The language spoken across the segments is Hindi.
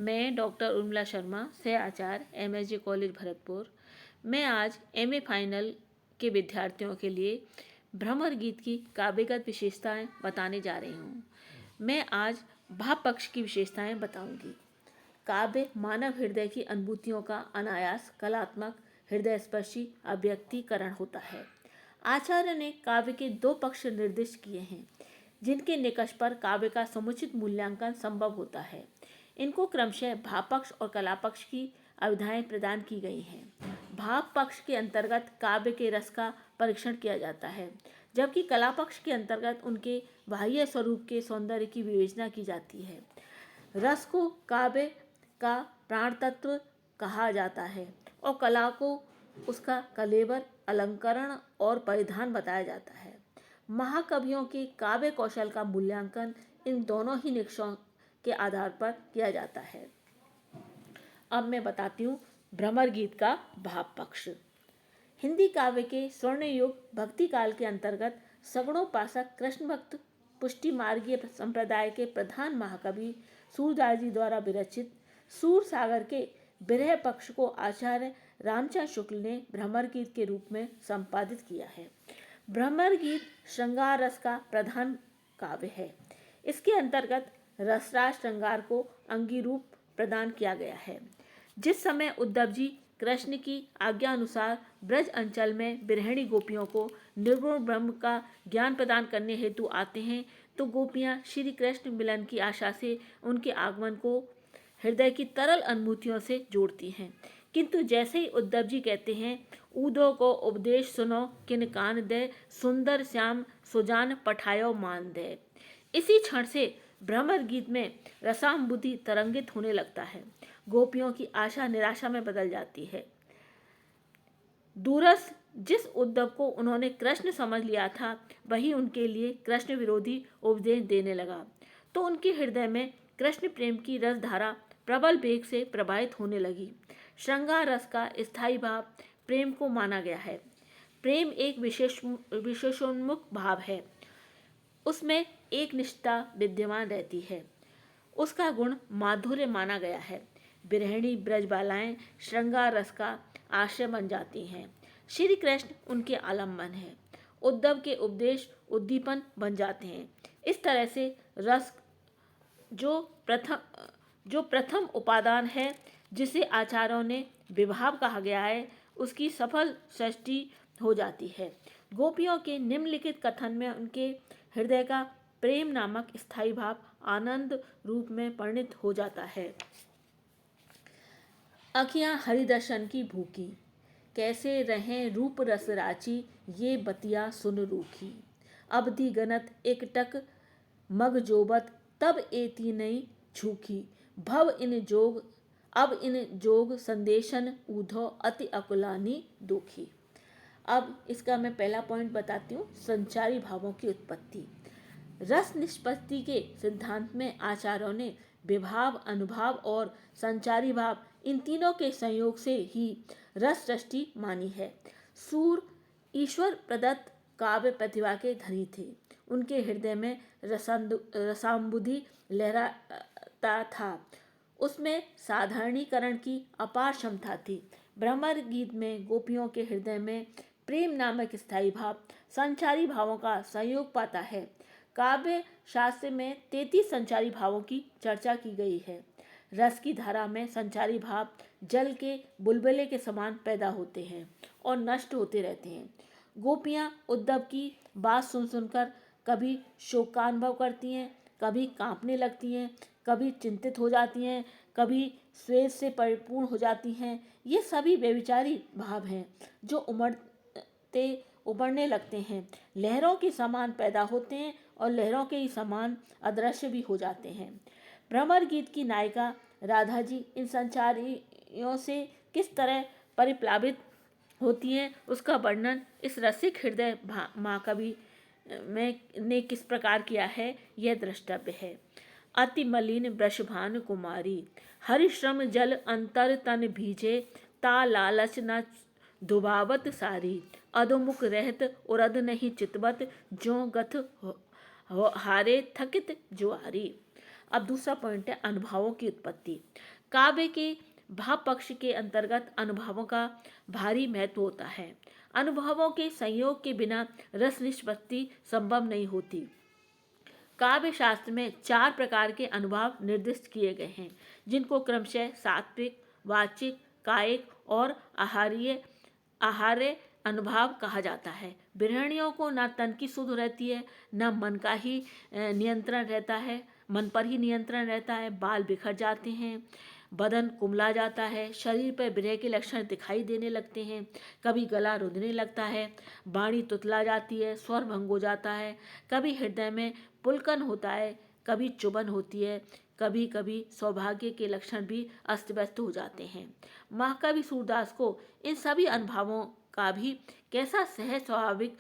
मैं डॉक्टर उर्मिला शर्मा, सह आचार्य MSG कॉलेज भरतपुर। मैं आज MA फाइनल के विद्यार्थियों के लिए भ्रमर गीत की काव्यगत विशेषताएं बताने जा रही हूँ। मैं आज भाव पक्ष की विशेषताएं बताऊंगी। काव्य मानव हृदय की अनुभूतियों का अनायास कलात्मक हृदय स्पर्शी अभिव्यक्तिकरण होता है। आचार्य ने काव्य के दो पक्ष निर्दिष्ट किए हैं, जिनके निकष पर काव्य का समुचित मूल्यांकन संभव होता है। इनको क्रमशः भाव पक्ष और कला पक्ष की अवधाएं प्रदान की गई हैं। भाव पक्ष के अंतर्गत काव्य के रस का परीक्षण किया जाता है, जबकि कला पक्ष के अंतर्गत उनके बाह्य स्वरूप के सौंदर्य की विवेचना की जाती है। रस को काव्य का प्राण तत्व कहा जाता है और कला को उसका कलेवर, अलंकरण और परिधान बताया जाता है। महाकवियों के काव्य कौशल का मूल्यांकन इन दोनों ही निकषों के आधार पर किया जाता है। अब मैं बताती हूँ भ्रमर गीत का भाव पक्ष। हिंदी काव्य के स्वर्ण युग भक्ति काल के अंतर्गत सगुणोपासक कृष्ण भक्त पुष्टि मार्गीय संप्रदाय के प्रधान महाकवि सूरदास जी द्वारा विरचित सूर सागर के विरह पक्ष को आचार्य रामचंद्र शुक्ल ने भ्रमर गीत के रूप में संपादित किया है। भ्रमर गीत श्रृंगार रस का प्रधान काव्य है। इसके अंतर्गत रसराज श्रृंगार को अंगी रूप प्रदान किया गया है। जिस समय उद्धव जी कृष्ण की आज्ञा अनुसार ब्रज अंचल में बिरहणी गोपियों को निर्गुण ब्रह्म का ज्ञान प्रदान करने हेतु आते हैं, तो गोपियां श्री कृष्ण मिलन की आशा से उनके आगमन को हृदय की तरल अनुभूतियों से जोड़ती हैं। किंतु जैसे ही उद्धव जी कहते हैं, ऊदो को उपदेश सुनो किन कान दे, सुंदर श्याम सुजान पठायो मान दे, इसी क्षण से भ्रमर गीत में रसाम्बुद्धि तरंगित होने लगता है। गोपियों की आशा निराशा में बदल जाती है। दूरस जिस उद्धव को उन्होंने कृष्ण समझ लिया था, वही उनके लिए कृष्ण विरोधी उपदेश देने लगा, तो उनके हृदय में कृष्ण प्रेम की रसधारा प्रबल वेग से प्रवाहित होने लगी। श्रृंगार रस का स्थायी भाव प्रेम को माना गया है। प्रेम एक विशेषोन्मुख भाव है। उसमें एक निष्ठा विद्यमान रहती है। उसका गुण माधुर्य माना गया है। बिरहणी ब्रजबालाएं श्रृंगार रस का आश्रय बन जाती हैं। श्री कृष्ण उनके आलम्बन है। उद्धव के उपदेश उद्दीपन बन जाते हैं। इस तरह से रस जो प्रथम उपादान है, जिसे आचार्यों ने विभाव कहा गया है, उसकी सफल सृष्टि हो जाती है। गोपियों के निम्नलिखित कथन में उनके हृदय का प्रेम नामक स्थायी भाव आनंद रूप में परिणित हो जाता है। अखियां हरिदर्शन की भूखी, कैसे रहें रूप रस राची, ये बतिया सुन रूखी। अवधि गनत एकटक मग जोबत, तब एती नहीं झूठी। भव इन जोग अब इन जोग संदेशन, ऊधो अति अकुलानी दुखी। अब इसका मैं पहला पॉइंट बताती हूँ, संचारी भावों की उत्पत्ति। रस निष्पत्ति के सिद्धांत में आचार्यों ने विभाव, अनुभाव और संचारी भाव इन तीनों के संयोग से ही रस सृष्टि मानी है। सूर ईश्वर प्रदत्त काव्य प्रतिभा के धनी थे। उनके हृदय में रसाम्बुद्धि लहराता था। उसमें साधारणीकरण की अपार क्षमता थी। भ्रमर गीत में गोपियों के हृदय में प्रेम नामक स्थायी भाव संचारी भावों का संयोग पाता है। काव्य शास्त्र में 33 संचारी भावों की चर्चा की गई है। रस की धारा में संचारी भाव जल के बुलबुले के समान पैदा होते हैं और नष्ट होते रहते हैं। गोपियां उद्धव की बात सुन सुनकर कभी शोकानुभव करती हैं, कभी कांपने लगती हैं, कभी चिंतित हो जाती हैं, कभी स्वेद से परिपूर्ण हो जाती हैं। ये सभी व्यभिचारी भाव हैं जो उमड़ने लगते हैं, लहरों के समान पैदा होते हैं और लहरों के ही समान अदृश्य भी हो जाते हैं। भ्रमर गीत की नायिका राधा जी इन संचारियों से किस तरह परिप्लावित होती हैं, उसका वर्णन इस रसिक हृदय महाकवि ने किस प्रकार किया है, यह द्रष्टव्य है। अति मलिन वृषभान कुमारी, हरिश्रम जल अंतर तन भीजे, ता लालच न दुबावत सारी। अधोमुख रहत उरद नहीं चितवत, जो गथ हारे थकित जुआरी। अब दूसरा पॉइंट है अनुभवों की उत्पत्ति। काव्य के भाव पक्ष के अंतर्गत अनुभवों का भारी महत्व होता है। अनुभवों के संयोग के बिना रस निष्पत्ति संभव नहीं होती। काव्य शास्त्र में 4 प्रकार के अनुभव निर्दिष्ट किए गए हैं, जिनको क्रमशः सात्विक, वाचिक, कायिक और आहार्य अनुभव कहा जाता है। गृहिणियों को न तन की सुध रहती है, न मन का ही नियंत्रण रहता है, मन पर ही नियंत्रण रहता है। बाल बिखर जाते हैं, बदन कुमला जाता है, शरीर पर विरह के लक्षण दिखाई देने लगते हैं, कभी गला रुंधने लगता है, वाणी तुतला जाती है, स्वर भंग हो जाता है, कभी हृदय में पुलकन होता है, कभी चुभन होती है, कभी कभी सौभाग्य के लक्षण भी अस्त व्यस्त हो जाते हैं। महाकवि सूरदास को इन सभी अनुभवों का भी कैसा सहज स्वाभाविक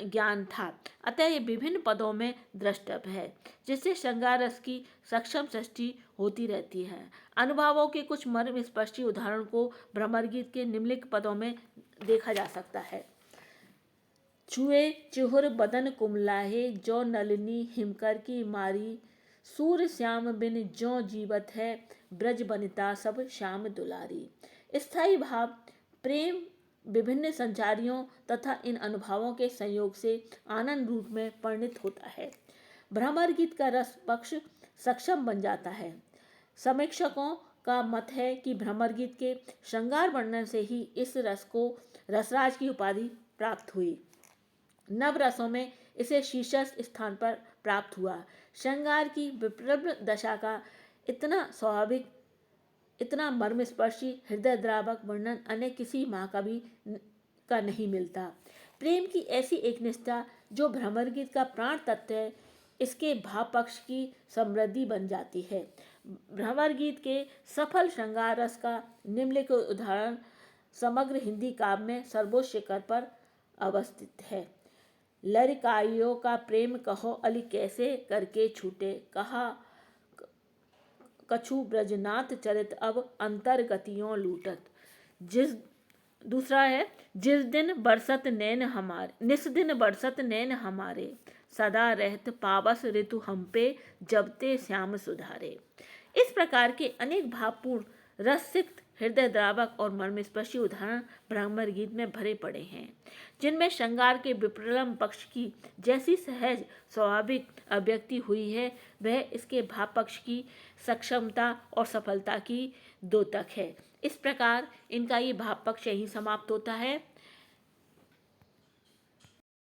ज्ञान था, अतः ये विभिन्न पदों में द्रष्टव्य है, जिससे श्रृंगार रस की सक्षम सृष्टि होती रहती है। अनुभवों के कुछ मर्म स्पष्टी उदाहरण को भ्रमर गीत के निम्नलिखित पदों में देखा जा सकता है। छुए चिहुर बदन कुमलाहे, जो नलिनी हिमकर की मारी, सूर्य श्याम बिन जो जीवत है, ब्रज बनिता सब श्याम दुलारी। स्थायी भाव प्रेम विभिन्न संचारियों तथा इन अनुभवों के संयोग से आनंद रूप में परिणित होता है। भ्रमर गीत का रस पक्ष सक्षम बन जाता है। समीक्षकों का मत है कि भ्रमर गीत के श्रृंगार वर्णन से ही इस रस को रसराज की उपाधि प्राप्त हुई। नव रसों में इसे शीर्ष स्थान पर प्राप्त हुआ। श्रृंगार की विप्रलम्ब दशा का इतना स्वाभाविक, इतना मर्मस्पर्शी, हृदय द्रावक वर्णन अन्य किसी महाकवि का नहीं मिलता। प्रेम की ऐसी एक निष्ठा जो भ्रमर गीत का प्राण तत्व है, इसके भाव पक्ष की समृद्धि बन जाती है। भ्रमर गीत के सफल श्रृंगार रस का निम्नलिखित उदाहरण समग्र हिंदी काव्य में सर्वोच्च शिखर पर अवस्थित है। लड़काइयों का प्रेम कहो अली कैसे करके छूटे, कहा कछु ब्रजनाथ चरित अब अंतर्गतियों लूटत। दूसरा है जिस दिन बरसत नैन हमारे, निस दिन बरसत नैन हमारे, सदा रहत पावस ऋतु हम पे, जबते श्याम सुधारे। इस प्रकार के अनेक भावपूर्ण रससिक्त हृदय द्रावक और मर्मस्पर्शी उदाहरण भ्रमर गीत में भरे पड़े हैं, जिनमें श्रृंगार के विप्रलम्ब पक्ष की जैसी सहज स्वाभाविक अभिव्यक्ति हुई है, वह इसके भाव पक्ष की सक्षमता और सफलता की द्योतक है। इस प्रकार इनका ये भाव पक्ष यही समाप्त होता है।